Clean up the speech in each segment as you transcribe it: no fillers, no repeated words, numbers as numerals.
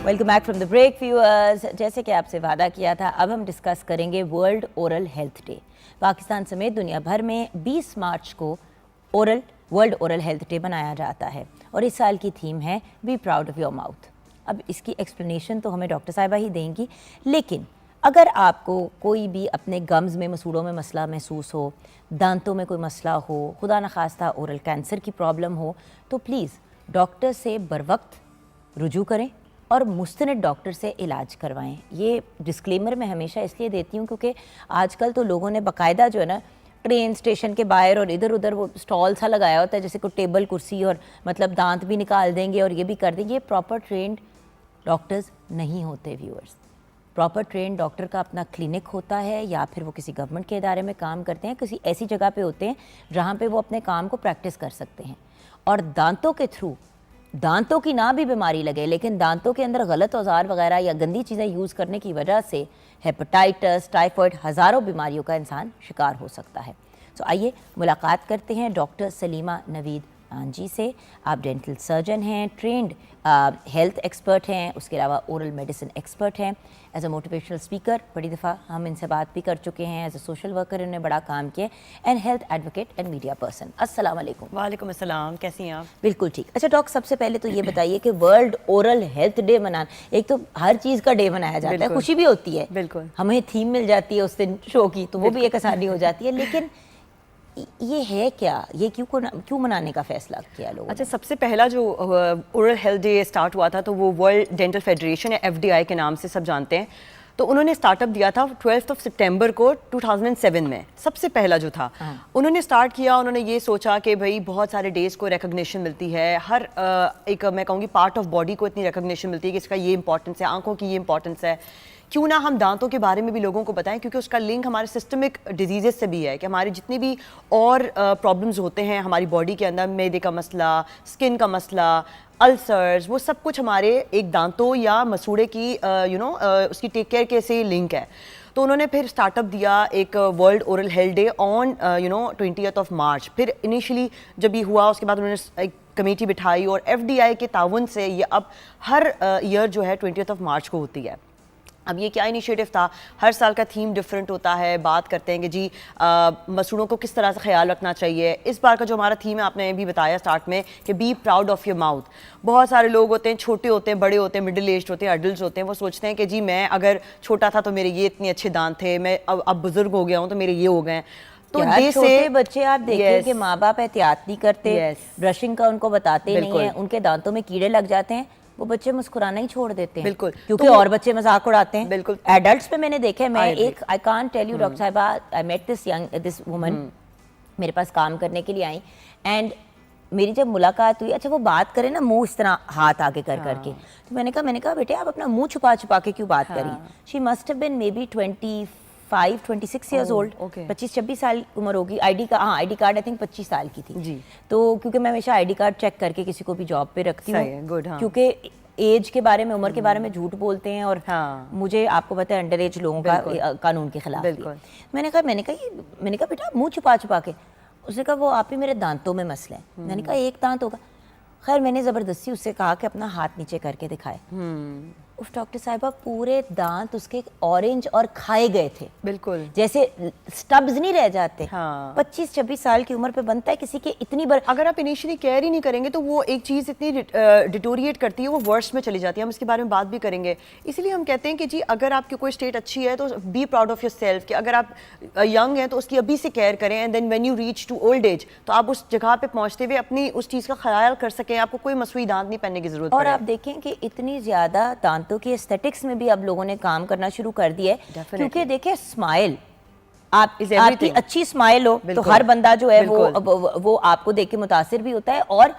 Welcome back from the break viewers. जैसे कि आपसे वादा किया था, अब हम डिस्कस करेंगे world oral health day. Pakistan समेत दुनिया भर में 20 मार्च को वर्ल्ड ओरल हेल्थ डे मनाया जाता है और इस साल की थीम है B proud of your mouth. अब इसकी एक्सप्लेनेशन तो हमें डॉक्टर साहिबा ही देंगी, लेकिन अगर आपको कोई भी अपने गम्स में मसूड़ों में मसला महसूस हो, दांतों में कोई मसला हो, खुदा न खास्ता ओरल कैंसर की प्रॉब्लम हो, तो प्लीज़ डॉक्टर से बरवक्त रुजू करें और मुस्तनद डॉक्टर से इलाज करवाएं। ये डिस्क्लेमर मैं हमेशा इसलिए देती हूँ क्योंकि आजकल तो लोगों ने बाकायदा जो है ना ट्रेन स्टेशन के बाहर और इधर उधर वो स्टॉल सा लगाया होता है, जैसे कोई टेबल कुर्सी, और मतलब दांत भी निकाल देंगे और ये भी कर देंगे। ये प्रॉपर ट्रेंड डॉक्टर्स नहीं होते व्यूअर्स। प्रॉपर ट्रेंड डॉक्टर का अपना क्लिनिक होता है या फिर वो किसी गवर्नमेंट के इदारे में काम करते हैं, किसी ऐसी जगह पे होते हैं जहाँ पे वो अपने काम को प्रैक्टिस कर सकते हैं। और दांतों के थ्रू, दांतों की ना भी बीमारी लगे लेकिन दांतों के अंदर गलत औजार वगैरह या गंदी चीज़ें यूज़ करने की वजह से हेपेटाइटिस, टाइफाइड, हज़ारों बीमारियों का इंसान शिकार हो सकता है। तो आइए मुलाकात करते हैं डॉक्टर सलीमा नवीद जी से। आप डेंटल सर्जन हैं, ट्रेंड हेल्थ एक्सपर्ट हैं, उसके अलावा ओरल मेडिसिन एक्सपर्ट हैं। एज अ मोटिवेशनल स्पीकर बड़ी दफ़ा हम इनसे बात भी कर चुके हैं। एज अ सोशल वर्कर इन्होंने बड़ा काम किया, and health advocate and media person. अस्सलाम वालेकुम। वालेकुम अस्सलाम, कैसी हैं आप? बिल्कुल ठीक। अच्छा डॉक्टर, सबसे पहले तो ये बताइए कि वर्ल्ड ओरल हेल्थ डे मनाना, एक तो हर चीज़ का डे मनाया जाता है, खुशी भी होती है, बिल्कुल हमें थीम मिल जाती है उस दिन शो की, तो वो भी एक आसानी हो जाती है, लेकिन ये है क्या, ये क्यों मनाने का फैसला किया लोगों ने? अच्छा, सबसे पहला जो ओरल हेल्थ डे स्टार्ट हुआ था तो वो वर्ल्ड डेंटल फेडरेशन या FDI के नाम से सब जानते हैं, तो उन्होंने स्टार्टअप दिया था 12 सितंबर को 2007 में। सबसे पहला जो था उन्होंने स्टार्ट किया, उन्होंने ये सोचा कि भाई बहुत सारे डेज़ को रिकग्निशन मिलती है, हर एक मैं कहूँगी पार्ट ऑफ बॉडी को इतनी रिकग्निशन मिलती है कि इसका ये इंपॉर्टेंस है, आंखों की ये इंपॉर्टेंस है, क्यों ना हम दांतों के बारे में भी लोगों को बताएं, क्योंकि उसका लिंक हमारे सिस्टमिक डिजीज़ से भी है कि हमारे जितने भी और प्रॉब्लम्स होते हैं हमारी बॉडी के अंदर, मैदे का मसला, स्किन का मसला, अल्सर्स, वो सब कुछ हमारे एक दांतों या मसूड़े की उसकी टेक केयर के से लिंक है। तो उन्होंने फिर स्टार्टअप दिया एक world oral health day on 20 मार्च। फिर इनिशियली जब ये हुआ उसके बाद उन्होंने एक कमेटी बिठाई और FDI के ताउन से ये अब हर ईयर जो है 20 मार्च को होती है। अब ये क्या इनिशिएटिव था, हर साल का थीम डिफरेंट होता है, बात करते हैं कि जी मसूड़ों को किस तरह से ख्याल रखना चाहिए। इस बार का जो हमारा थीम है, आपने भी बताया स्टार्ट में कि B proud of your mouth. बहुत सारे लोग होते हैं, छोटे होते हैं, बड़े होते हैं, मिडिल एज होते हैं, एडल्ट होते हैं, वो सोचते हैं कि जी मैं अगर छोटा था तो मेरे ये इतने अच्छे दांत थे, मैं अब बुजुर्ग हो गया हूँ तो मेरे ये हो गए। तो छोटे बच्चे आप देखिए कि माँ बाप एहतियात नहीं करते, ब्रशिंग का उनको बताते नहीं है, उनके दांतों में कीड़े लग जाते हैं, वो बच्चे मुस्कुराना ही छोड़ देते हैं। बिल्कुल, क्योंकि और बच्चे मजाक उड़ाते हैं। बिल्कुल, एडल्ट्स पे मैंने देखा है, मैं एक I can't tell you doctor साहिबा, आई मेट दिस वुमन, मेरे पास काम करने के लिए आई, एंड मेरी जब मुलाकात हुई, अच्छा वो बात करे ना मुंह इस तरह हाथ आगे कर करके, तो मैंने कहा बेटे आप अपना मुंह छुपा छुपा के क्यों बात करी। She must have been maybe 26 years old, 25-26 साल उम्र होगी। आईडी कार्ड आई थिंक 25 साल की थी जी। तो क्योंकि मैं हमेशा आईडी कार्ड चेक करके किसी को भी जॉब पे रखती हूँ, क्योंकि एज के बारे में, उम्र के बारे में झूठ बोलते हैं और मुझे आपको पता है अंडर एज लोगों का कानून के खिलाफ। मैंने कहा बेटा मुंह छुपा छुपा के, उसने कहा वो आप ही मेरे दांतों में मसला है। मैंने कहा एक दांत होगा। खैर मैंने ज़बरदस्ती उससे कहा कि अपना हाथ नीचे करके दिखाए। उस डॉक्टर साहिबा पूरे दांत उसके ऑरेंज और खाए गए थे, बिल्कुल जैसे स्टब्स नहीं रह जाते। 25-26 साल की उम्र पे बनता है किसी के इतनी बार, अगर आप इनिशियली केयर ही नहीं करेंगे तो वो एक चीज़ इतनी डिटोरिएट करती है, वो वर्स्ट में चली जाती है। हम इसके बारे में बात भी करेंगे। इसीलिए हम कहते हैं कि जी अगर आपकी कोई स्टेट अच्छी है तो B proud of your self, कि अगर आप यंग हैं तो उसकी अभी से केयर करें, and then when you reach to old age तो आप उस जगह पे पहुंचते हुए अपनी उस चीज़ का ख्याल कर सकें, आपको कोई मसूई दांत नहीं पहनने की जरूरत। और आप देखें कि इतनी ज़्यादा दांतों की एस्थेटिक्स में भी अब लोगों ने काम करना शुरू कर दिया है, क्योंकि देखिए स्माइल, आपकी अच्छी स्माइल हो तो हर बंदा जो है वो आपको देख के मुतासिर भी होता है, और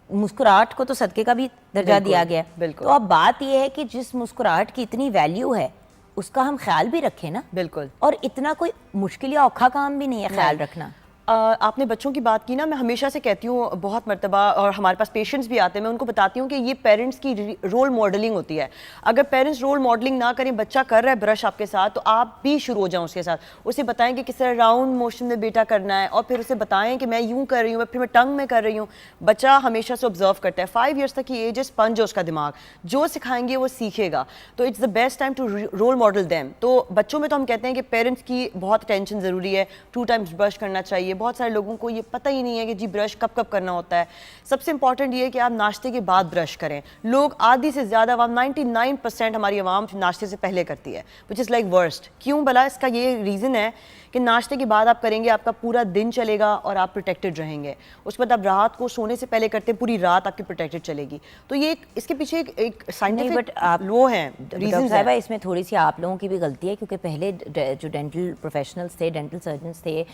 मुस्कुराहट को तो सदके का भी दर्जा दिया गया है। तो अब बात यह है कि जिस मुस्कुराहट की इतनी वैल्यू है उसका हम ख्याल भी रखें ना। बिल्कुल, और इतना कोई मुश्किल या औखा काम भी नहीं है ख्याल रखना। आपने बच्चों की बात की ना, मैं हमेशा से कहती हूँ बहुत मर्तबा, और हमारे पास पेशेंट्स भी आते हैं, मैं उनको बताती हूँ कि ये पेरेंट्स की रोल मॉडलिंग होती है। अगर पेरेंट्स रोल मॉडलिंग ना करें, बच्चा कर रहा है ब्रश आपके साथ, तो आप भी शुरू हो जाओ उसके साथ, उसे बताएं कि किस तरह राउंड मोशन में बेटा करना है, और फिर उसे बताएं कि मैं यूँ कर रही हूँ, फिर मैं टंग में कर रही हूँ। बच्चा हमेशा से ऑब्जर्व करता है, 5 ईयर्स तक की एज है, स्पंज है उसका दिमाग, जो सिखाएंगे वो सीखेगा। तो it's the best time to role model them. तो बच्चों में तो हम कहते हैं कि पेरेंट्स की बहुत अटेंशन ज़रूरी है, 2 टाइम्स ब्रश करना चाहिए। बहुत सारे लोगों को ये पता ही नहीं है कि जी ब्रश कब कब करना होता है। सबसे इंपॉर्टेंट ये है कि आप नाश्ते के बाद ब्रश करें। लोग आधी से ज़्यादा आवाम 99% हमारी आवाम नाश्ते से पहले करती है, विच इज़ लाइक वर्स्ट। क्यों भला? इसका ये रीज़न है कि नाश्ते के बाद आप करेंगे, आपका पूरा दिन चलेगा और आप प्रोटेक्टेड रहेंगे। उसके बाद आप रात को सोने से पहले करते हैं, पूरी रात आपकी प्रोटेक्टेड चलेगी। तो ये इसके पीछे एक साइंटिफिक वो है, रीजन है। इसमें थोड़ी सी आप लोगों की भी गलती है, क्योंकि पहले जो डेंटल प्रोफेशनल्स थे, डेंटल सर्जन्स थे,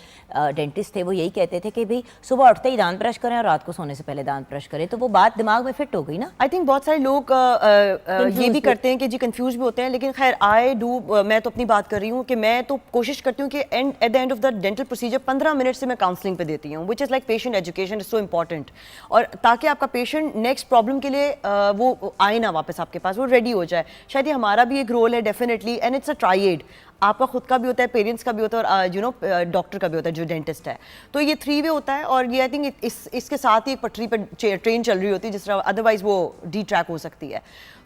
डेंटिस्ट थे, वो यही कहते थे कि भाई सुबह उठते ही दांत ब्रश करें और रात को सोने से पहले दांत ब्रश करें। तो वो बात दिमाग में फिट हो गई ना। आई थिंक बहुत सारे लोग ये भी करते हैं कि जी कंफ्यूज भी होते हैं, लेकिन खैर आई डू, मैं तो अपनी बात कर रही हूँ कि मैं तो कोशिश करती हूँ कि at the end of the dental procedure 15 minute से मैं काउंसलिंग पे देती हूँ, which is like patient education is so important. और ताकि आपका पेशेंट नेक्स्ट प्रॉब्लम के लिए वो आए ना वापस आपके पास, वो रेडी हो जाए। शायद ये हमारा भी एक रोल है definitely, and it's a triad. आपका खुद का भी होता है, पेरेंट्स का भी होता है, और यू नो डॉक्टर का भी होता है जो डेंटिस्ट है। तो ये 3 वे होता है, और ये आई थिंक इसके साथ ही एक पटरी पर ट्रेन चल रही होती है, जिस तरह अदरवाइज वो डी ट्रैक हो सकती है।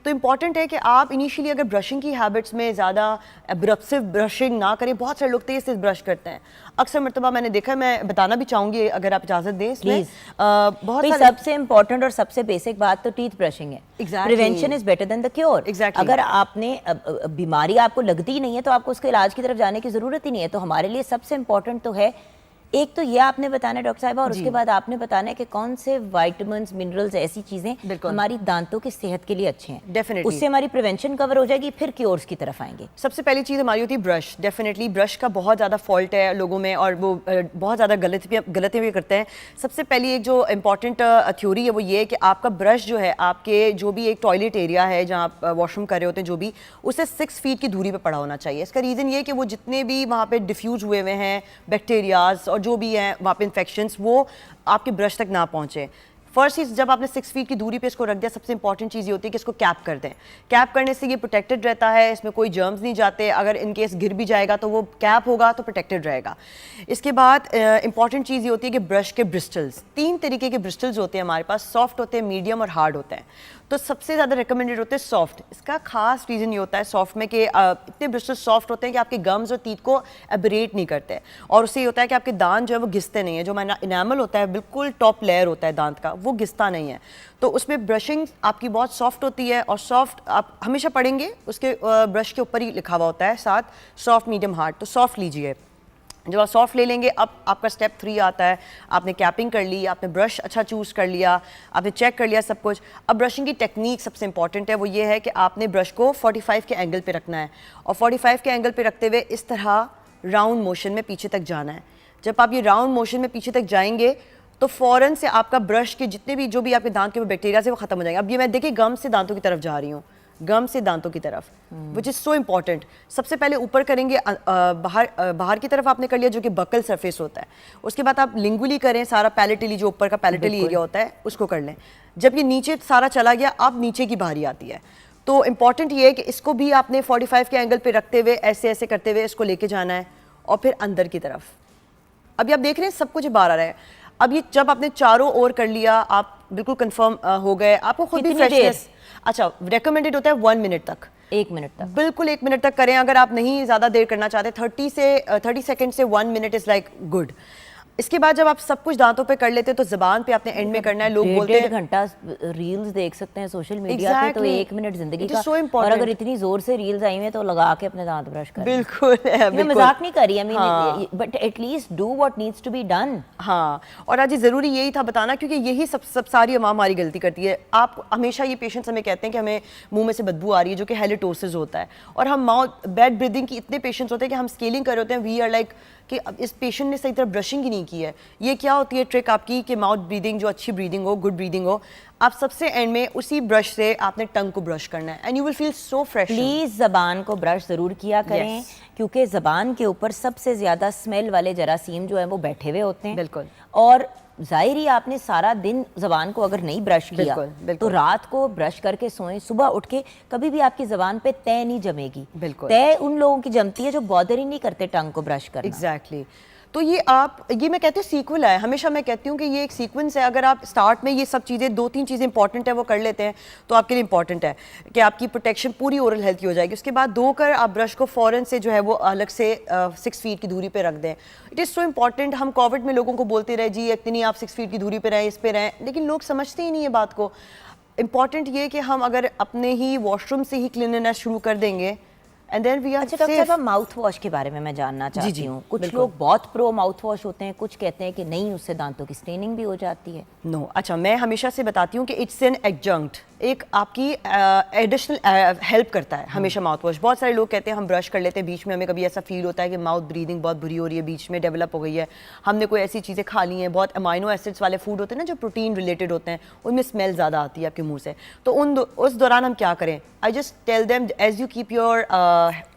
तो इंपॉर्टेंट है कि आप इनिशियली अगर ब्रशिंग की हैबिट्स में ज़्यादा एब्रप्सिव ब्रशिंग ना करें। बहुत सारे लोग तेज़ तेज़ ब्रश करते हैं, अक्सर मरतबा मैंने देखा है, मैं बताना भी चाहूँगी अगर आप इजाज़त दें इसमें। बहुत सारे सबसे इंपॉर्टेंट और सबसे बेसिक बात तो टीथ ब्रशिंग है। Prevention is better than the cure. अगर आपने बीमारी आपको लगती ही नहीं है तो आपको उसके इलाज की तरफ जाने की ज़रूरत ही नहीं है। तो हमारे लिए सबसे इंपॉर्टेंट तो है, एक तो ये आपने बताना है डॉक्टर साहिबा, और उसके बाद आपने बताना है कि कौन से विटामिन्स, मिनरल्स, ऐसी चीजें हमारी दांतों की सेहत के लिए अच्छे हैं। डेफिनेटली उससे हमारी प्रिवेंशन कवर हो जाएगी, फिर क्योर्स की तरफ आएंगे। सबसे पहली चीज़ हमारी होती है ब्रश। डेफिनेटली ब्रश का बहुत ज़्यादा फॉल्ट है लोगों में, और वो बहुत ज़्यादा गलतियाँ भी करते हैं। सबसे पहली एक जो इंपॉर्टेंट थ्योरी है वो ये है कि आपका ब्रश जो है, आपके जो भी एक टॉयलेट एरिया है जहाँ आप वॉशरूम कर रहे होते हैं, जो भी, उससे 6 फीट की दूरी पर पड़ा होना चाहिए। इसका रीज़न ये है कि वो जितने भी वहाँ पे डिफ्यूज हुए हुए हैं बैक्टीरियाज और जो भी हैं वहाँ पे इन्फेक्शंस, वो आपके ब्रश तक ना पहुँचे। फर्स्ट चीज़, जब आपने 6 फीट की दूरी पे इसको रख दिया, सबसे इंपॉर्टेंट चीज़ ये होती है कि इसको कैप कर दें। कैप करने से ये प्रोटेक्टेड रहता है, इसमें कोई जर्म्स नहीं जाते। अगर इन केस गिर भी जाएगा तो वो कैप होगा तो प्रोटेक्टेड रहेगा। इसके बाद इंपॉर्टेंट चीज़ ये होती है कि ब्रश के ब्रिस्टल्स, 3 तरीके के ब्रिस्टल्स होते हैं हमारे पास, सॉफ्ट होते हैं, मीडियम और हार्ड होते हैं। तो सबसे ज़्यादा रिकमेंडेड होते हैं सॉफ्ट। इसका खास रीज़न ये होता है सॉफ्ट में कि इतने ब्रिस्टल्स सॉफ्ट होते हैं कि आपके गम्स और टीथ को एबरेट नहीं करते, और उससे ये होता है कि आपके दांत जो है वो घिसते नहीं है। जो हमारा इनामल होता है, बिल्कुल टॉप लेयर होता है दांत का, वो घिसता नहीं है। तो उसमें ब्रशिंग आपकी बहुत सॉफ्ट होती है, और सॉफ्ट आप हमेशा पढ़ेंगे उसके ब्रश के ऊपर ही लिखा हुआ होता है साथ, सॉफ्ट, मीडियम, हार्ड। तो सॉफ्ट लीजिए। जब आप सॉफ्ट ले लेंगे, अब आपका स्टेप 3 आता है। आपने कैपिंग कर ली, आपने ब्रश अच्छा चूज़ कर लिया, आपने चेक कर लिया सब कुछ। अब ब्रशिंग की टेक्निक सबसे इंपॉर्टेंट है, वो ये है कि आपने ब्रश को 45 के एंगल पे रखना है, और 45 के एंगल पे रखते हुए इस तरह राउंड मोशन में पीछे तक जाना है। जब आप ये राउंड मोशन में पीछे तक जाएंगे तो फ़ौरन से आपका ब्रश के जितने भी जो भी आपके दांत के बैक्टीरिया से वो ख़त्म हो जाएंगे। अब ये मैं देखिए गम से दांतों की तरफ जा रही हूँ, गम से दांतों की तरफ, विच इज़ सो इम्पॉर्टेंट। सबसे पहले ऊपर करेंगे, बाहर की तरफ आपने कर लिया जो कि बकल सरफेस होता है। उसके बाद आप लिंगुली करें, सारा पैलेटली, जो ऊपर का पैलेटली एरिया होता है उसको कर लें। जब ये नीचे सारा चला गया, अब नीचे की बारी आती है। तो इम्पॉर्टेंट ये है कि इसको भी आपने 45 के एंगल पे रखते हुए ऐसे ऐसे करते हुए इसको लेके जाना है, और फिर अंदर की तरफ। अभी आप देख रहे हैं सब कुछ बाहर आ रहा है। अब ये जब आपने चारों ओर कर लिया, आप बिल्कुल कंफर्म हो गए, आपको खुद भी फ्रेशनेस। अच्छा, रेकमेंडेड होता है 1 मिनट तक, 1 मिनट तक, बिल्कुल 1 मिनट तक करें। अगर आप नहीं ज़्यादा देर करना चाहते, 30 सेकंड से 1 मिनट इज़ लाइक गुड। इसके बाद जब आप सब कुछ दांतों पे कर लेते हैं तो ज़बान पे आपने एंड में करना है। लोग बोलते हैं 1.5 घंटा रील्स देख सकते हैं सोशल मीडिया पे, तो 1 मिनट जिंदगी का। so और अगर इतनी जोर से रील्स आई हुई हैं तो लगा के अपने दांत ब्रश करें। बिल्कुल, मैं मजाक नहीं कर रही, I mean, but at least do what needs to be done. हाँ, और आज ज़रूरी यही था बताना, क्योंकि यही सब सारी अवाम हमारी गलती करती है। आप हमेशा ये पेशेंट्स हमें कहते हैं कि हमें मुंह में से बदबू आ रही है, जो कि हेलिटोसिस होता है, और हम माउथ बेड ब्रीदिंग की इतने पेशेंट्स होते हैं कि हम स्केलिंग कर रहे होते हैं, वी आर लाइक कि अब इस पेशेंट ने सही तरह ब्रशिंग ही नहीं की है। ये क्या होती है ट्रिक आपकी कि माउथ ब्रीदिंग, जो अच्छी ब्रीदिंग हो, गुड ब्रीदिंग हो, आप सबसे एंड में उसी ब्रश से आपने टंग को ब्रश करना है and you will feel so fresh. Please जबान को ब्रश जरूर किया करें Yes. क्योंकि जबान के ऊपर सबसे ज्यादा स्मेल वाले जरासीम जो है वो बैठे हुए होते हैं। बिल्कुल। और जाहिर ही आपने सारा दिन जबान को अगर नहीं ब्रश किया बिल्कुल, बिल्कुल। तो रात को ब्रश करके सोएं, सुबह उठ के कभी भी आपकी जबान पे तय नहीं जमेगी। बिल्कुल। तय उन लोगों की जमती है जो बॉदर ही नहीं करते टंग को ब्रश करना। एग्जैक्टली तो ये मैं कहती हूँ सीक्वल है, हमेशा मैं कहती हूँ कि ये एक सीक्वेंस है। अगर आप स्टार्ट में ये सब चीज़ें 2-3 चीज़ें इंपॉर्टेंट है वो कर लेते हैं तो आपके लिए इंपॉर्टेंट है कि आपकी प्रोटेक्शन पूरी ओरल हेल्थ की हो जाएगी। उसके बाद धोकर आप ब्रश को फ़ौरन से जो है वो अलग से 6 फीट की दूरी पे रख दें। It is so important. हम कोविड में लोगों को बोलते रहे जी इतनी आप 6 फीट की दूरी पर रहें, इस पर रहें, लेकिन लोग समझते ही नहीं है बात को। इम्पॉर्टेंट ये कि हम अगर अपने ही वॉशरूम से ही क्लीनलीनेस शुरू कर देंगे एंड देन वी आर अच्छा डॉक्टर साहब, माउथ वॉश के बारे में मैं जानना चाहती हूँ। कुछ बिल्कुल। लोग बहुत प्रो माउथ वॉश होते हैं, कुछ कहते हैं कि नहीं उससे दांतों की स्टेनिंग भी हो जाती है। नो अच्छा, मैं हमेशा से बताती हूँ कि इट्स एन एडजंक्ट, एक आपकी एडिशनल हेल्प करता है हमेशा माउथ वॉश। बहुत सारे लोग कहते हैं हम ब्रश कर लेते हैं, बीच में हमें कभी ऐसा फील होता है कि माउथ ब्रीदिंग बहुत बुरी हो रही है, बीच में डेवलप हो गई है, हमने कोई ऐसी चीज़ें खा ली हैं, बहुत अमाइनो एसिड्स वाले फूड होते हैं ना जो प्रोटीन रिलेटेड होते हैं, उनमें स्मेल ज़्यादा आती है आपके मुंह से। तो उस दौरान हम क्या करें? I just tell them as you keep your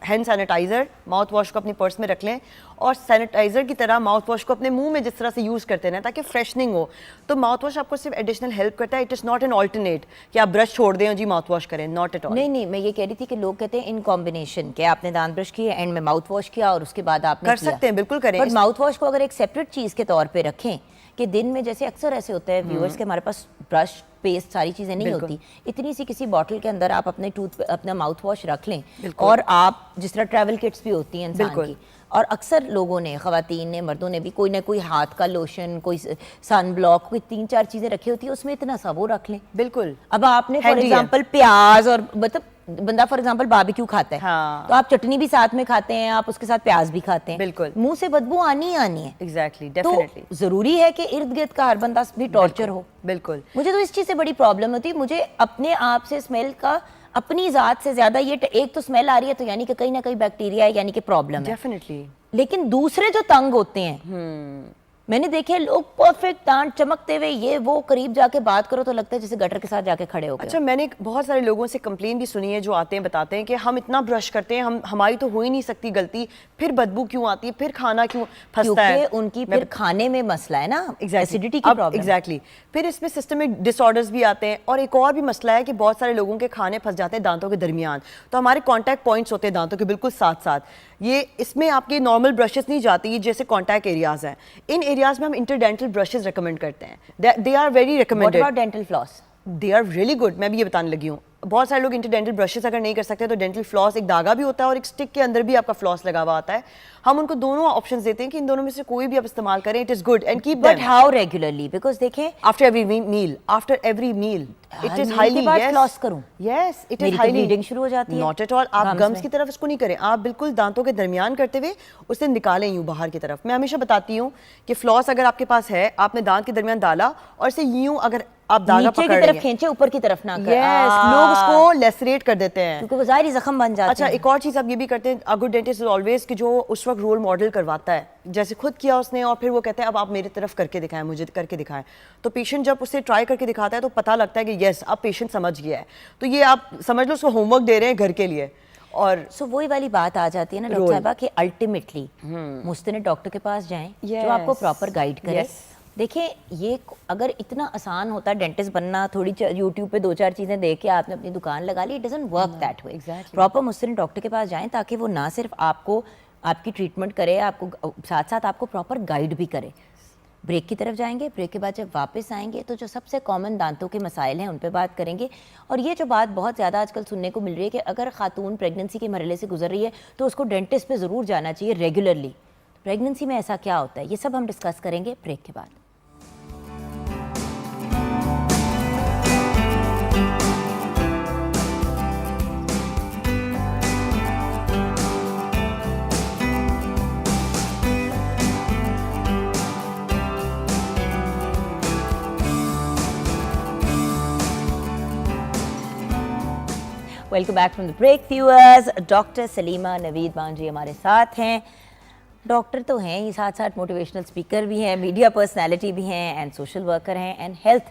hand sanitiser, mouthwash को अपनी पर्स में रख लें और सैनिटाइजर की तरह माउथ वॉश को अपने मुंह में जिस तरह से यूज़ करते हैं ताकि फ्रेशनिंग हो। तो माउथ वॉश आपको सिर्फ एडिशनल हेल्प करता है। It is not an alternate कि आप ब्रश छोड़ दें और जी माउथ वॉश करें, नॉट एट ऑल। नहीं नहीं, मैं ये कह रही थी कि लोग कहते हैं इन कॉम्बिनेशन के आपने दांत ब्रश किए, एंड में माउथ वॉश किया और उसके बाद आपने कर सकते हैं, बिल्कुल करें। पर माउथ वॉश को अगर एक सेपरेट चीज़ के तौर पे रखें कि दिन में, जैसे अक्सर ऐसे होता है व्यूअर्स के हमारे पास ब्रश पेस्ट सारी चीज़ें नहीं होती, इतनी सी किसी बॉटल के अंदर आप अपना माउथ वॉश रख लें और आप जिस तरह ट्रैवल किट्स भी होती हैं इंसान की, और अक्सर लोगों ने, ख़वातीन ने, मर्दों ने भी कोई ना कोई हाथ का लोशन, कोई सन ब्लॉक, कोई 3-4 चीज़ें रखी होती है, उसमें इतना सा वो रख लें। बिल्कुल। अब आपने फॉर Handy है। एग्जांपल प्याज और मतलब बंदा फॉर एग्जांपल बारबेक्यू खाता है, हाँ। तो आप चटनी भी साथ में खाते हैं, आप उसके साथ प्याज भी खाते हैं, बिल्कुल। मुंह से बदबू आनी ही आनी है। एग्जैक्टली, तो डेफिनेटली जरूरी है कि इर्द गिर्द का हर बंदा भी टॉर्चर हो। बिल्कुल। मुझे तो इस चीज़ से बड़ी प्रॉब्लम होती है, मुझे अपने आप से स्मेल का, अपनी ज़ात से ज़्यादा ये एक तो स्मेल आ रही है तो यानी कि कहीं ना कहीं बैक्टीरिया है, यानी कि प्रॉब्लम है। डेफिनेटली। लेकिन दूसरे जो तंग होते हैं, मैंने देखे लोग परफेक्ट दांत चमकते हुए, ये वो करीब जाके बात करो तो लगता है जैसे गटर के साथ जाके खड़े हो गए। अच्छा, मैंने बहुत सारे लोगों से कंप्लेन भी सुनी है जो आते हैं बताते हैं कि हम इतना ब्रश करते हैं, हमारी तो हो ही नहीं सकती गलती, फिर बदबू क्यों आती है, फिर खाना क्यों फंसता है। क्योंकि उनकी फिर खाने में मसला है ना, एसिडिटी की प्रॉब्लम। एग्जैक्टली। फिर इसमें सिस्टमिक डिसऑर्डर्स भी आते हैं और एक और भी मसला है कि बहुत सारे लोगों के खाने फंस जाते हैं दांतों के दरमियान। तो हमारे कॉन्टैक्ट पॉइंट्स होते हैं दांतों के बिल्कुल साथ साथ, ये इसमें आपके नॉर्मल ब्रशेस नहीं जाती, ये जैसे कॉन्टैक्ट एरियाज हैं, इन एरियाज में हम इंटरडेंटल ब्रशेस रिकमेंड करते हैं। They are very recommended. What about dental floss? They are really good. मैं भी ये बताने लगी हूँ, बहुत सारे लोग इंटरडेंटल ब्रशेस अगर नहीं कर सकते तो डेंटल फ्लॉस, एक धागा भी होता है और एक स्टिक के अंदर भी आपका फ्लॉस लगा हुआ आता है, हम उनको दोनों ऑप्शंस देते हैं कि इन दोनों में से कोई भी आप इस्तेमाल करें, it is good and keep but how regularly? Because देखें after every meal, it is highly floss करूं, यस इट इज मेरी हाईली ब्लीडिंग शुरू हो जाती है। Not at all. आप गम्स की तरफ इसको नहीं करें, आप बिल्कुल दांतों के दरमियान करते हुए उसे निकालें यूं बाहर की तरफ। मैं हमेशा बताती हूँ कि फ्लॉस अगर आपके पास है, आपने दांत के दरमियान डाला और इसे यूं अगर आप धागा नीचे पकड़ की तरफ खींचे, ऊपर की तरफ ना कर। लोग उसको लेसरेट कर देते हैं क्योंकि वो ज़ाहिर जख्म बन जाते अच्छा, हैं। एक और चीज़ आप ये भी करते हैं, a good dentist is always कि जो उस वक्त रोल मॉडल करवाता है, जैसे खुद किया उसने और फिर वो कहते हैं अब आप मेरी तरफ करके दिखाएं, मुझे करके दिखाएं। तो पेशेंट जब उसे ट्राई करके दिखाता है तो पता लगता है कि यस अब पेशेंट समझ गया है। तो ये आप समझ लो उसको होमवर्क दे रहे हैं घर के लिए। और सो वही वाली बात आ जाती है ना डॉक्टर साहबा कि अल्टीमेटली मुस्तनिद डॉक्टर के पास जाएं जो आपको प्रॉपर गाइड करे। देखिए, ये अगर इतना आसान होता डेंटिस्ट बनना, थोड़ी यूट्यूब पे 2-4 चीज़ें देख के आपने अपनी दुकान लगा ली, it doesn't work that way. Proper मुस्तनिद डॉक्टर के पास जाएं ताकि वो ना सिर्फ आपको आपकी ट्रीटमेंट करे, आपको साथ साथ आपको प्रॉपर गाइड भी करे। ब्रेक की तरफ जाएंगे, ब्रेक के बाद जब वापस आएंगे तो जो सबसे कॉमन दांतों के मसाइल हैं उन पे बात करेंगे। और ये जो बात बहुत ज़्यादा आजकल सुनने को मिल रही है कि अगर खातून प्रेगनेंसी के मरहले से गुजर रही है तो उसको डेंटिस्ट पे ज़रूर जाना चाहिए रेगुलरली। प्रेगनेंसी में ऐसा क्या होता है, ये सब हम डिस्कस करेंगे ब्रेक के बाद। Welcome back from the break viewers. Doctor Salima Naveed Manjhi हमारे साथ हैं। डॉक्टर तो हैं ही, साथ साथ मोटिवेशनल स्पीकर भी हैं, मीडिया पर्सनालिटी भी हैं, एंड सोशल वर्कर हैं, एंड हेल्थ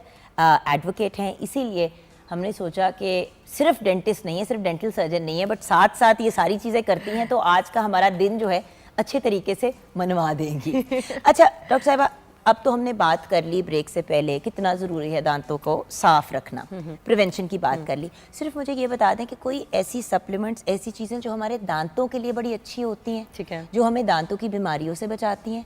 एडवोकेट हैं। इसीलिए हमने सोचा कि सिर्फ डेंटिस्ट नहीं है, सिर्फ डेंटल सर्जन नहीं है, बट साथ साथ ये सारी चीज़ें करती हैं, तो आज का हमारा दिन जो है अच्छे तरीके से मनवा देंगी। अच्छा डॉक्टर साहिबा, अब तो हमने बात कर ली ब्रेक से पहले कितना ज़रूरी है दांतों को साफ रखना, प्रिवेंशन की बात कर ली। सिर्फ मुझे ये बता दें कि कोई ऐसी सप्लीमेंट्स, ऐसी चीज़ें जो हमारे दांतों के लिए बड़ी अच्छी होती हैं, ठीक है, जो हमें दांतों की बीमारियों से बचाती हैं?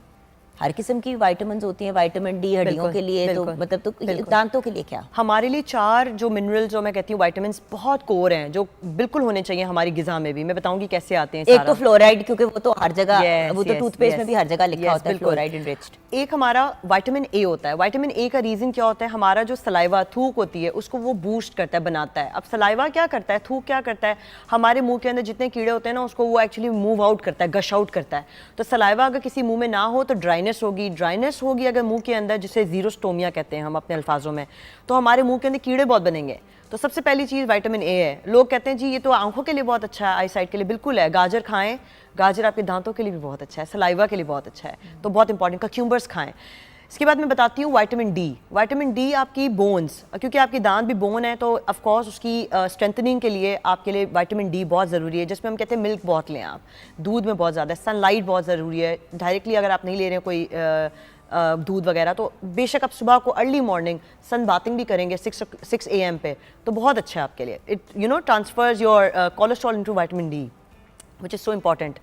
हर किस्म की विटामिन्स होती हैं, विटामिन डी हड्डियों के लिए, तो मतलब तो दांतों के लिए क्या? हमारे लिए 4 जो मिनरल्स जो मैं कहती हूँ विटामिन्स बहुत कोर हैं, जो बिल्कुल होने चाहिए हमारी गिज़ा में भी। मैं बताऊंगी कैसे आते हैं। एक तो फ्लोराइड, क्योंकि वो तो हर जगह, वो तो टूथपेस्ट में भी हर जगह लिखा होता है फ्लोराइड इनरिच्ड। एक हमारा विटामिन ए होता है। विटामिन ए का रीज़न क्या होता है? हमारा जो सलाइवा, थूक होती है, उसको वो बूस्ट करता है, बनाता है। अब सलाइवा क्या करता है, थूक क्या करता है, हमारे मुंह के अंदर जितने कीड़े होते हैं ना, उसको वो एक्चुअली मूव आउट करता है, गश आउट करता है। तो सलाइवा अगर किसी मुंह में ना हो तो ड्राइनेस होगी अगर मुंह के अंदर, जिसे ज़ीरोस्टोमिया कहते हैं हम अपने अल्फाजों में, तो हमारे मुंह के अंदर कीड़े बहुत बनेंगे। तो सबसे पहली चीज़ विटामिन ए है। लोग कहते हैं जी ये तो आंखों के लिए बहुत अच्छा है, आई साइट के लिए, बिल्कुल है। गाजर खाएं, गाजर आपके दांतों के लिए भी बहुत अच्छा है, सलाइवा के लिए बहुत अच्छा है, तो बहुत इंपॉर्टेंट। कक्यूम्बर्स खाएं। इसके बाद मैं बताती हूँ विटामिन डी। विटामिन डी आपकी बोन्स, क्योंकि आपके दांत भी बोन है, तो ऑफ कोर्स उसकी स्ट्रेंथनिंग के लिए आपके लिए विटामिन डी बहुत ज़रूरी है। जिसमें हम कहते हैं मिल्क बहुत लें आप, दूध में बहुत ज़्यादा, सनलाइट बहुत ज़रूरी है। डायरेक्टली अगर आप नहीं ले रहे हैं कोई दूध वगैरह, तो बेशक आप सुबह को अर्ली मॉर्निंग सन बाथिंग भी करेंगे 6 AM पे, तो बहुत अच्छा है आपके लिए। It transfers your cholesterol into vitamin D, which is so important.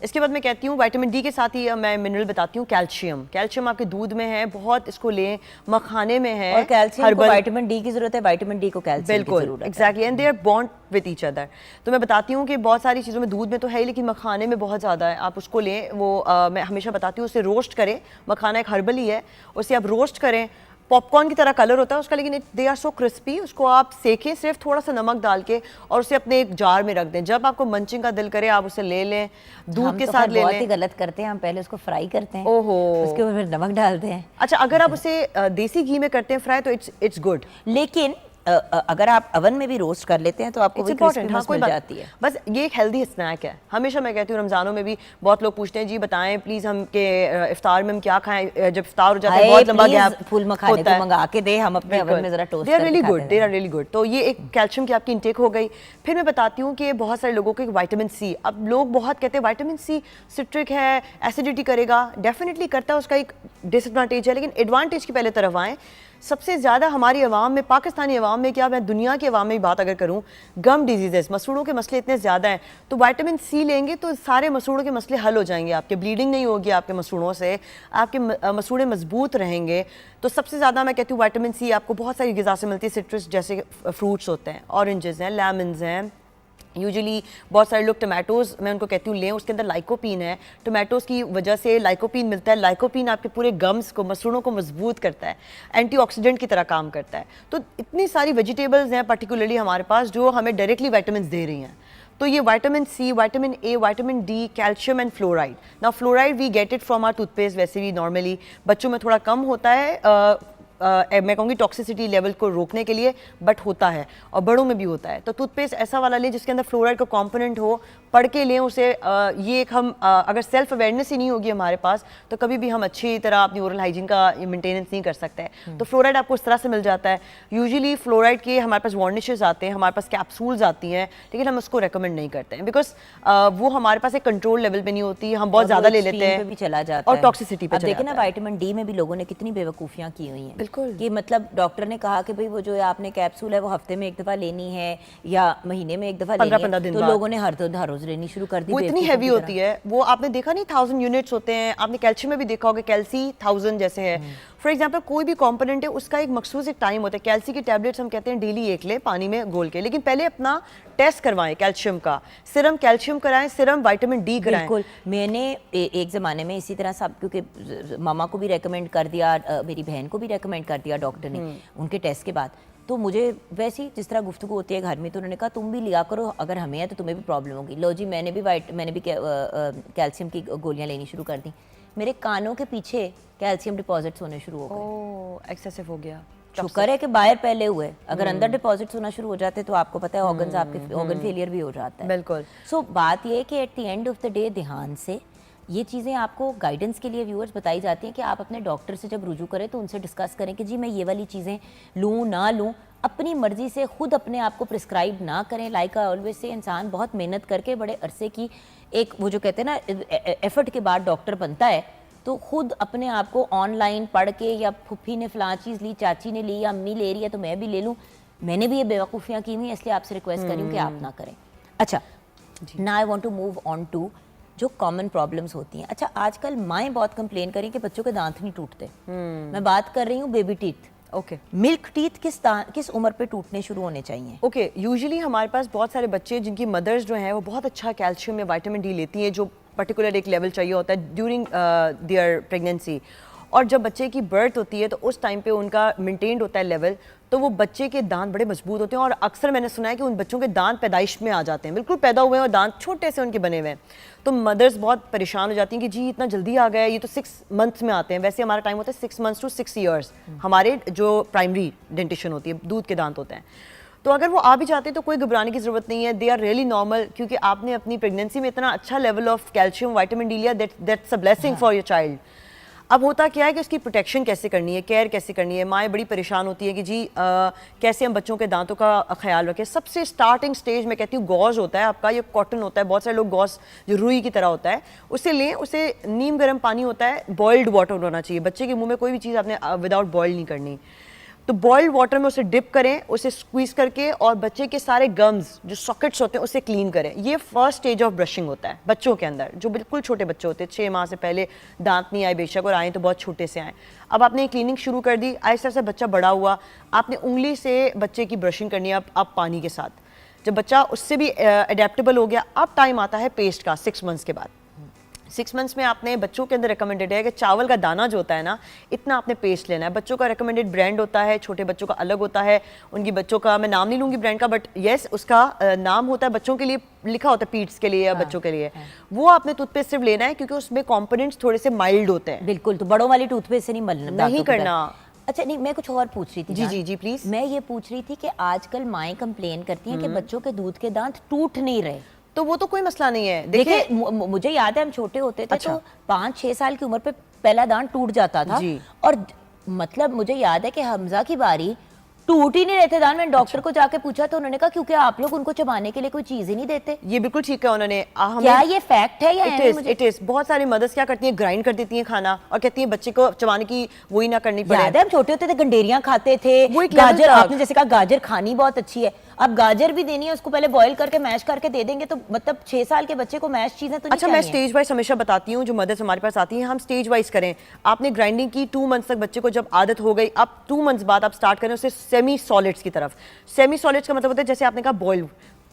इसके बाद मैं कहती हूँ विटामिन डी के साथ ही मैं मिनरल बताती हूँ कैल्शियम। कैल्शियम आपके दूध में है, बहुत इसको लें, मखाने में है। और कैल्शियम को विटामिन डी की जरूरत है, विटामिन डी को कैल्शियम की जरूरत है। Exactly, and they are bond with each other. तो मैं बताती हूँ कि बहुत सारी चीज़ों में, दूध में तो है ही, लेकिन मखाने में बहुत ज़्यादा है। आप उसको लें, वो मैं हमेशा बताती हूँ उसे रोस्ट करें। मखाना एक हर्बल ही है, उसे आप रोस्ट करें, पॉपकॉर्न की तरह कलर होता है उसका, लेकिन दे आर सो क्रिस्पी। उसको आप सेकें सिर्फ थोड़ा सा नमक डाल के, और उसे अपने एक जार में रख दें। जब आपको मंचिंग का दिल करे आप उसे ले लें, दूध के साथ ले लें। बहुत ही गलत करते हैं हम, पहले उसको फ्राई करते हैं, ओहो, उसके ऊपर फिर नमक डालते हैं। अच्छा, अगर आप उसे देसी घी में करते हैं फ्राई तो इट्स गुड, लेकिन अगर आप अवन में भी रोस्ट कर लेते हैं तो आपको भी क्रिस्पीनेस मिल जाती है। बस ये एक हेल्दी स्नैक है। हमेशा मैं कहती हूँ रमज़ानों में भी बहुत लोग पूछते हैं जी बताएं प्लीज़ हम के इफ्तार में हम क्या खाएं। जब इफ्तार हो जाता है बहुत लंबा गैप, फूल मखाने को मंगा के दे, हम अपने अवन में जरा toast they are really good, they are really good. तो ये एक कैल्शियम की आपकी इंटेक हो गई। फिर मैं बताती हूँ कि बहुत सारे लोगों को विटामिन सी, अब लोग बहुत कहते हैं विटामिन सी सिट्रिक है, एसिडिटी करेगा, डेफिनेटली करता है, उसका एक डिसएडवांटेज है। लेकिन एडवांटेज की पहले तरफ आएँ। सबसे ज़्यादा हमारी अवाम में, पाकिस्तानी अवाम में, क्या मैं दुनिया की अवाम में बात अगर करूँ, गम डिजीज़, मसूड़ों के मसले इतने ज़्यादा हैं, तो विटामिन सी लेंगे तो सारे मसूड़ों के मसले हल हो जाएंगे। आपके ब्लीडिंग नहीं होगी आपके मसूड़ों से, आपके मसूड़े मजबूत रहेंगे। तो सबसे ज़्यादा मैं कहती हूँ विटामिन सी आपको बहुत सारी ग़िज़ा से मिलती है। सिट्रस जैसे फ्रूट्स होते हैं, ऑरेंजेस हैं, लेमन्स हैं, यूजुअली बहुत सारे लोग टमाटोज़, मैं उनको कहती हूँ लें, उसके अंदर लाइकोपीन है। टमाटोज़ की वजह से लाइकोपीन मिलता है। लाइकोपीन आपके पूरे गम्स को, मसूड़ों को मजबूत करता है, एंटीऑक्सीडेंट की तरह काम करता है। तो इतनी सारी वेजिटेबल्स हैं पर्टिकुलरली हमारे पास जो हमें डायरेक्टली विटामिन दे रही हैं। तो ये vitamin C, vitamin A, vitamin D, calcium and fluoride. Now fluoride we get it from our toothpaste, वैसे भी नॉर्मली बच्चों में थोड़ा कम होता है, मैं कहूँगी टॉक्सिसिटी लेवल को रोकने के लिए, बट होता है और बड़ों में भी होता है। तो टूथपेस्ट ऐसा वाला लें जिसके अंदर फ्लोराइड का कंपोनेंट हो, पढ़ के लें उसे। ये एक हम अगर सेल्फ अवेयरनेस ही नहीं होगी हमारे पास तो कभी भी हम अच्छी तरह अपनी ओरल हाइजीन का मेंटेनेंस नहीं कर सकते हैं। तो फ्लोराइड आपको इस तरह से मिल जाता है। यूजुअली फ्लोराइड के हमारे पास वार्निशेस आते हैं, हमारे पास कैप्सूल्स आती हैं, लेकिन हम उसको रेकमेंड नहीं करते हैं बिकॉज वो हमारे पास एक कंट्रोल लेवल पे नहीं होती, हम बहुत ज़्यादा ले लेते हैं भी चला जाता और टॉक्सिसिटी पे। देखिए ना विटामिन डी में भी लोगों ने कितनी बेवकूफ़ियाँ की हुई हैं। बिल्कुल, कि मतलब डॉक्टर ने कहा कि भाई वो जो आपने कैप्सूल है वो हफ्ते में एक दफ़ा लेनी है या महीने में एक दफ़ा लेनी है, तो लोगों ने हर रोज़ लेनी शुरू कर दी। वो इतनी हैवी होती है, वो आपने देखा नहीं 1000 यूनिट्स होते हैं। आपने कैल्शियम में भी देखा होगा, कैल्सी 1000 जैसे है। फॉर एग्जांपल कोई भी कंपोनेंट है उसका एक मखसूस एक टाइम होता है। कैल्सी की टैबलेट्स हम कहते हैं डेली एक ले पानी में घोल के, लेकिन पहले अपना टेस्ट करवाएं कैल्शियम का, सीरम कैल्शियम कराएं, सीरम विटामिन डी कराएं। बिल्कुल, मैंने एक ज़माने में इसी तरह सब, क्योंकि मामा को भी रेकमेंड कर दिया, मेरी बहन को भी रेकमेंड कर दिया डॉक्टर ने उनके टेस्ट के बाद। तो मुझे वैसे ही जिस तरह गुफ्तगू होती है घर में, तो उन्होंने कहा तुम भी लिया करो, अगर हमें है तो तुम्हें भी प्रॉब्लम होगी। लो जी, मैंने भी कैल्शियम की गोलियां लेनी शुरू कर दी। मेरे कानों के पीछे कैल्शियम डिपॉजिट्स होने शुरू हो गए। ओह, एक्सेसिव हो गया। शुक्र है कि बाहर पहले हुए, अगर अंदर डिपॉजिट्स होना शुरू हो जाते तो आपको पता है ऑर्गन फेलियर भी हो जाता है। बिल्कुल। सो बात ये है कि at the end of the day ध्यान से ये चीज़ें आपको गाइडेंस के लिए व्यूअर्स बताई जाती हैं कि आप अपने डॉक्टर से जब रुजू करें तो उनसे डिस्कस करें कि जी मैं ये वाली चीज़ें लूँ ना लूँ, अपनी मर्ज़ी से खुद अपने आप को प्रिस्क्राइब ना करें। लाइक आई ऑलवेज से इंसान बहुत मेहनत करके बड़े अरसे की एक वो जो कहते हैं ना एफर्ट के बाद डॉक्टर बनता है, तो खुद अपने आप को ऑनलाइन पढ़ के या फुफ्फी ने फ़लाँ चीज़ ली, चाची ने ली या अम्मी ले रही है तो मैं भी ले लूँ, मैंने भी ये बेवकूफ़ियाँ की हुई, इसलिए आपसे रिक्वेस्ट करी हूँ कि आप ना करें। अच्छा, ना I want to move on to जो कॉमन प्रॉब्लम्स होती हैं। अच्छा, आजकल माएँ बहुत कंप्लेन करें कि बच्चों के दांत नहीं टूटते। मैं बात कर रही हूँ baby teeth. Okay, milk teeth किस उम्र पे टूटने शुरू होने चाहिए? ओके, यूजुअली हमारे पास बहुत सारे बच्चे जिनकी मदर्स जो हैं वो बहुत अच्छा कैल्शियम या विटामिन डी लेती हैं, जो पर्टिकुलर एक लेवल चाहिए होता है ड्यूरिंग देयर प्रेगनेंसी, और जब बच्चे की बर्थ होती है तो उस टाइम पे उनका मेंटेन्ड होता है लेवल, तो वो बच्चे के दांत बड़े मजबूत होते हैं। और अक्सर मैंने सुना है कि उन बच्चों के दांत पैदाइश में आ जाते हैं, बिल्कुल पैदा हुए हैं और दांत छोटे से उनके बने हुए हैं। तो मदर्स बहुत परेशान हो जाती हैं कि जी इतना जल्दी आ गया, ये तो 6 मंथ्स में आते हैं। वैसे हमारा टाइम होता है 6 मंथ्स टू 6 ईयर्स, हमारे जो प्राइमरी डेंटिशन होती है, दूध के दांत होते हैं। तो अगर वो आ भी जाते हैं तो कोई घबराने की जरूरत नहीं है, दे आर रियली नॉर्मल, क्योंकि आपने अपनी प्रेगनेंसी में इतना अच्छा level of calcium vitamin D लिया, that's a blessing for your child. अब होता क्या है कि उसकी प्रोटेक्शन कैसे करनी है, केयर कैसे करनी है, माएँ बड़ी परेशान होती है कि जी कैसे हम बच्चों के दांतों का ख्याल रखें। सबसे स्टार्टिंग स्टेज में कहती हूँ गॉज होता है आपका, ये कॉटन होता है, बहुत सारे लोग गॉज जो रुई की तरह होता है उसे लें, उसे नीम गर्म पानी होता है, बॉइल्ड वाटर होना चाहिए। बच्चे के मुंह में कोई भी चीज़ आपने विदाउट बॉइल नहीं करनी, तो बॉइल्ड वाटर में उसे डिप करें, उसे स्क्वीज करके, और बच्चे के सारे गम्स जो सॉकेट्स होते हैं उसे क्लीन करें। ये फर्स्ट स्टेज ऑफ ब्रशिंग होता है बच्चों के अंदर, जो बिल्कुल छोटे बच्चे होते हैं, 6 माह से पहले दांत नहीं आए बेशक, और आए तो बहुत छोटे से आए। अब आपने क्लीनिंग शुरू कर दी, आहिस्ता से बच्चा बड़ा हुआ, आपने उंगली से बच्चे की ब्रशिंग करनी है अब पानी के साथ। जब बच्चा उससे भी अडेप्टेबल हो गया, अब टाइम आता है पेस्ट का 6 मंथ्स के बाद। 6 मंथ्स में आपने बच्चों के अंदर रिकमेंडेड है कि चावल का दाना जो होता है ना, इतना आपने पेस्ट लेना है। बच्चों का रिकमेंडेड ब्रांड होता है, छोटे बच्चों का अलग होता है, उनकी बच्चों का मैं नाम नहीं लूँगी ब्रांड का, बट येस उसका नाम होता है बच्चों के लिए, लिखा होता है पीट्स के लिए या बच्चों के लिए। वो आपने टूथपेस्ट सिर्फ लेना है क्योंकि उसमें कॉम्पोनेंट्स थोड़े से माइल्ड होते हैं। बिल्कुल, तो बड़ों वाली टूथपेस्ट से नहीं करना। अच्छा, नहीं, मैं कुछ और पूछ रही थी। जी जी जी प्लीज। मैं ये पूछ रही थी कि आजकल माएँ कंप्लेन करती हैं कि बच्चों के दूध के दांत टूट नहीं रहे। तो वो तो कोई मसला नहीं है। देखिए, मुझे याद है हम छोटे होते थे, अच्छा। तो 5-6 साल की उम्र पे पहला दांत टूट जाता था जी। और मतलब मुझे याद है कि हमजा की बारी टूट ही नहीं रहे थे दांत। मैंने डॉक्टर को जाके पूछा तो उन्होंने कहा क्योंकि आप लोग उनको चबाने के लिए कोई चीज ही नहीं देते। ये बिल्कुल ठीक है उन्होंने। क्या ये फैक्ट है या इट इज बहुत सारी मदर्स क्या करती हैं, ग्राइंड कर देती हैं खाना और कहती हैं बच्चे को चबाने की वही ना करनी पड़े। याद है हम छोटे होते थे गंडेरियां खाते थे, गाजर, आपने जैसे कहा गाजर खानी बहुत अच्छी है, अब गाजर भी देनी है उसको पहले बॉईल करके मैश करके दे देंगे, तो मतलब 6 साल के बच्चे को मैश चीजें तो नहीं। अच्छा, मैं स्टेज वाइज हमेशा बताती हूँ, जो मदर्स हमारे पास आती हैं हम स्टेज वाइज करें। आपने ग्राइंडिंग की 2 मंथ्स तक, बच्चे को जब आदत हो गई, अब 2 मंथ्स बाद आप स्टार्ट करें उसे सेमी सॉलिड्स की तरफ। सेमी सॉलिड्स का मतलब होता है जैसे आपने कहा बॉइल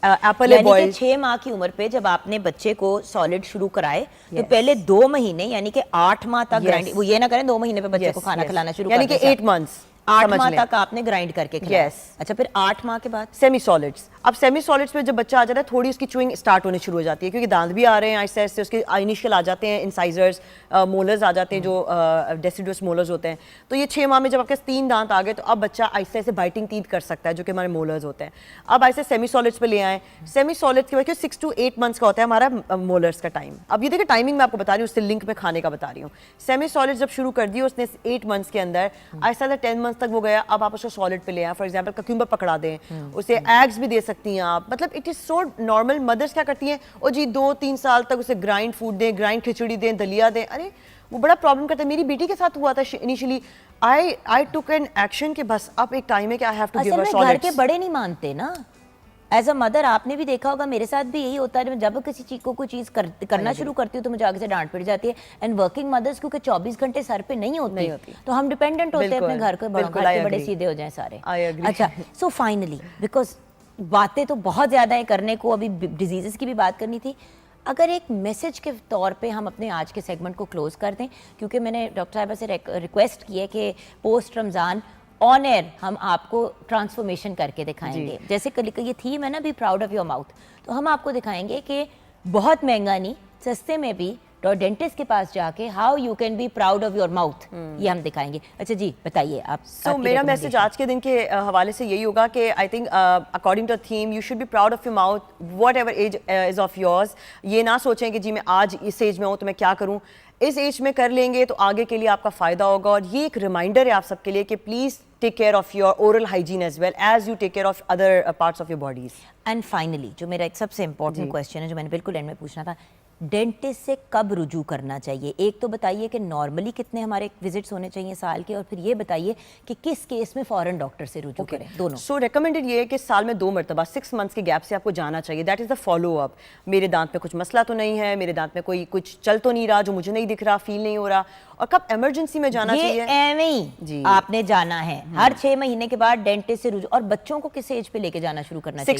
एप्पल है बॉइल। 6 माह की उम्र पे जब आपने बच्चे को सॉलिड शुरू कराए तो पहले 2 महीने यानी कि 8 माह तक ग्राइंडिंग, वो ये ना करें 2 महीने पे बच्चे को खाना खिलाना शुरू यानी कि 8 मंथ्स 8 माह तक आपने ग्राइंड करके खिलाया। अच्छा, फिर 8 माह के बाद सेमी सॉलिड्स। अब सेमी सॉलिड्स में जब बच्चा आ जाता है थोड़ी उसकी च्यूइंग स्टार्ट होनी शुरू हो जाती है, क्योंकि दांत भी आ रहे हैं आहिस्ते आहिस्ते, उसके इनिशियल आ जाते हैं इंसाइजर्स, मोलर्स आ जाते हैं जो डेसिडुअस मोलर्स होते हैं। तो ये 6 माह में जब आपके 3 दांत आ गए तो अब बच्चा आहिस्ते आहिस्ते बाइटिंग टीथ कर सकता है, जो कि हमारे मोलर्स होते हैं। अब आहिस्ते सेमी सॉलिड्स पे ले आए। सेमी सॉलिड्स के बाद 6 to 8 मंथ्स का होता है हमारा मोलर्स का टाइम। अब ये देखिए टाइमिंग मैं आपको बता रही हूँ, उससे लिंक में खाने का बता रही हूँ। सेमी सॉलिड्स जब शुरू कर दिए उसने 8 मंथ्स के अंदर, आहिस्ता 10 मंथ्स तक वो गया, अब आप उसको सॉलिड पे ले आए। फॉर एग्जांपल कक्यूम्बर पकड़ा दें, उसे एग्स भी दे सकती हैं आप, मतलब it is so normal. Mothers क्या करती हैं, ओ जी 2-3 साल तक उसे ग्राइंड फूड दें, ग्राइंड खिचड़ी दें, दलिया दें। अरे वो बड़ा प्रॉब्लम करता है। मेरी बेटी के साथ हुआ था initially, I took an action कि बस अब एक टाइम है कि I have to give her solids. घर के बड़े नहीं मानते ना, एज अ मदर आपने भी देखा होगा, मेरे साथ भी यही होता है। जब किसी चीज को कोई चीज करना शुरू करती हूँ तो मुझे आगे से डांट पड़ जाती है। एंड वर्किंग मदर्स क्योंकि 24 घंटे सर पे नहीं होती, तो हम डिपेंडेंट होते हैं अपने घर के बड़े सीधे हो जाए सारे। अच्छा, सो फाइनली, बिकॉज बातें तो बहुत ज्यादा है करने को, अभी डिजीजेस की भी बात करनी थी, अगर एक मैसेज के तौर पे हम अपने आज के सेगमेंट को क्लोज कर दें, क्योंकि मैंने डॉक्टर साहिबा से रिक्वेस्ट की है कि पोस्ट रमज़ान ऑन एयर हम आपको ट्रांसफॉर्मेशन करके दिखाएंगे। जैसे कल ये थीम है ना, B proud of your mouth, तो हम आपको दिखाएंगे कि बहुत महंगा नहीं, सस्ते में भी तो डेंटिस्ट के पास जाके how you can be proud of your mouth, ये हम दिखाएंगे। अच्छा जी बताइए आप। सो मेरा मैसेज आज के दिन के हवाले से यही होगा कि I think according to them you should be proud of your mouth whatever age is of yours. ये ना सोचें कि जी मैं आज इस एज में हूँ तो मैं क्या करूँ, इस एज में कर लेंगे तो आगे के लिए आपका फ़ायदा होगा। और ये एक रिमाइंडर है आप सबके लिए कि please take care of your oral hygiene as well as you take care of other parts of your bodies. And finally जो मेरा एक सबसे इंपॉर्टेंट क्वेश्चन है जो मैंने बिल्कुल एंड में पूछना था, डेंटिस्ट से कब रुजू करना चाहिए? एक तो बताइए कि नॉर्मली कितने हमारे विजिट्स होने चाहिए साल के, और फिर ये बताइए कि किस केस में फॉरेन डॉक्टर से रुजू करें, दोनों। सो रिकमेंडेड ये है कि साल में 2 मरतबा 6 मंथ्स के गैप से आपको जाना चाहिए। That is the follow up. मेरे दांत में कुछ मसला तो नहीं है, मेरे दांत में कोई कुछ चल तो नहीं रहा जो मुझे नहीं दिख रहा, फील नहीं हो रहा, और कब इमरजेंसी में जाना चाहिए। एवं ही आपने जाना है हर 6 महीने के बाद डेंटिस्ट से रुजू। और बच्चों को किस एज पे लेके जाना शुरू करना चाहिए?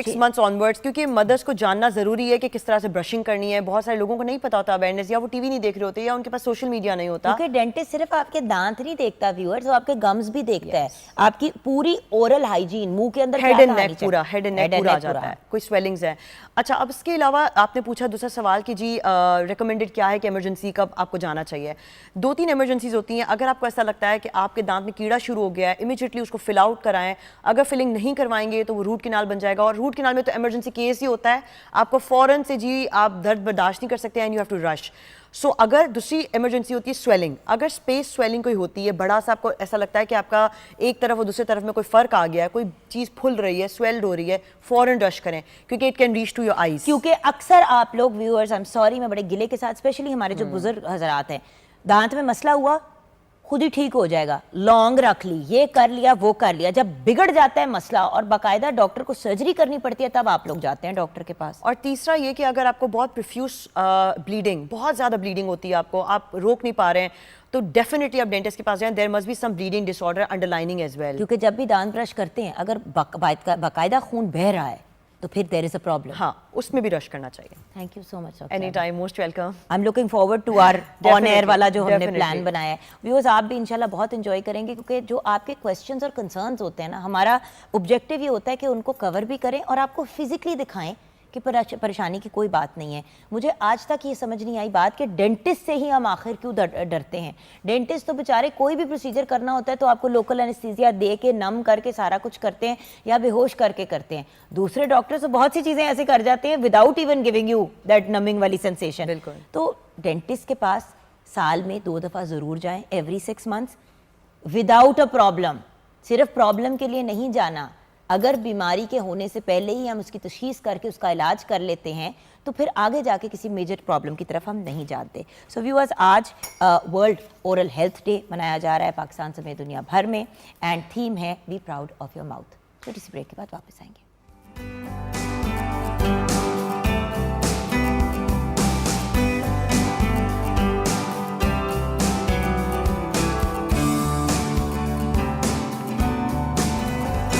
6 मंथ्स ऑनवर्ड्स, क्योंकि मदर्स को जानना जरूरी है कि किस तरह से ब्रशिंग करनी है। बहुत सारे लोगों को नहीं पता होता अवेयरनेस, या वो टीवी नहीं देख रहे होते या उनके पास सोशल मीडिया नहीं होता। क्योंकि डेंटिस्ट सिर्फ आपके दांत नहीं देखता व्यूअर्स, वो आपके गम्स भी देखता है, आपकी पूरी ओरल हाइजीन, मुंह के अंदर हेड एंड नेक पूरा आ जाता है, कोई स्वेलिंग्स है। अच्छा, अब इसके अलावा आपने पूछा दूसरा सवाल कि जी रिकमेंडेड क्या है कि इमरजेंसी कब आपको जाना चाहिए। 2-3 इमरजेंसीज होती हैं। अगर आपको ऐसा लगता है कि आपके दांत में कीड़ा शुरू हो गया है, इमीडिएटली उसको फिल आउट कराएं। अगर फिलिंग नहीं करवाएंगे तो वो रूट कैनाल बन जाएगा, और रूट कैनाल में तो इमरजेंसी केस ही होता है, आपको फौरन से जी आप दर्द बर्दाश्त नहीं कर सकते and you have to rush. So अगर दूसरी इमरजेंसी होती है स्वेलिंग, अगर स्पेस स्वेलिंग कोई होती है, बड़ा सा आपको ऐसा लगता है कि आपका एक तरफ और दूसरी तरफ में कोई फर्क आ गया है, कोई चीज़ फुल रही है, स्वेल्ड हो रही है, फौरन रश करें, क्योंकि it can reach to your eyes. क्योंकि अक्सर आप लोग व्यूअर्स, आई एम सॉरी, मैं बड़े गिले के साथ, स्पेशली हमारे जो बुजुर्ग हजरात हैं, दांत में मसला हुआ खुद ही ठीक हो जाएगा, लौंग रख ली, ये कर लिया वो कर लिया, जब बिगड़ जाता है मसला और बाकायदा डॉक्टर को सर्जरी करनी पड़ती है तब आप लोग जाते हैं डॉक्टर के पास। और तीसरा ये कि अगर आपको बहुत प्रोफ्यूज ब्लीडिंग, बहुत ज़्यादा ब्लीडिंग होती है, आपको आप रोक नहीं पा रहे हैं, तो डेफिनेटली आप डेंटिस्ट के पास जाएं। There must be some bleeding disorder underlining as well. क्योंकि जब भी दांत ब्रश करते हैं अगर बाकायदा खून बह रहा है तो फिर देयर इज अ प्रॉब्लम। हाँ, उसमें भी रश करना चाहिए। Thank you so much. Any time, most welcome. I am looking forward to our on air वाला जो हमने प्लान बनाया है। व्यूअर्स आप भी इंशाल्लाह बहुत एंजॉय करेंगे, क्योंकि जो आपके क्वेश्चंस और कंसर्न्स होते हैं ना, हमारा ऑब्जेक्टिव ये होता है कि उनको कवर भी करें और आपको फिजिकली दिखाएं कि परेशानी की कोई बात नहीं है। मुझे आज तक ये समझ नहीं आई बात कि डेंटिस्ट से ही हम आखिर क्यों डरते हैं। डेंटिस्ट तो बेचारे कोई भी प्रोसीजर करना होता है तो आपको लोकल एनेस्थीसिया दे के नम करके सारा कुछ करते हैं या बेहोश करके करते हैं। दूसरे डॉक्टर्स तो बहुत सी चीज़ें ऐसे कर जाते हैं without even giving you that numbing वाली सेंसेशन। बिल्कुल। तो डेंटिस्ट के पास साल में 2 दफ़ा ज़रूर जाएं, every 6 months, without a problem. सिर्फ प्रॉब्लम के लिए नहीं जाना, अगर बीमारी के होने से पहले ही हम उसकी तशखीस करके उसका इलाज कर लेते हैं तो फिर आगे जाके किसी मेजर प्रॉब्लम की तरफ हम नहीं जाते। सो व्यूअर्स, आज वर्ल्ड ओरल हेल्थ डे मनाया जा रहा है पाकिस्तान समेत दुनिया भर में, एंड थीम है B proud of your mouth. छोटी सी ब्रेक के बाद वापस आएंगे।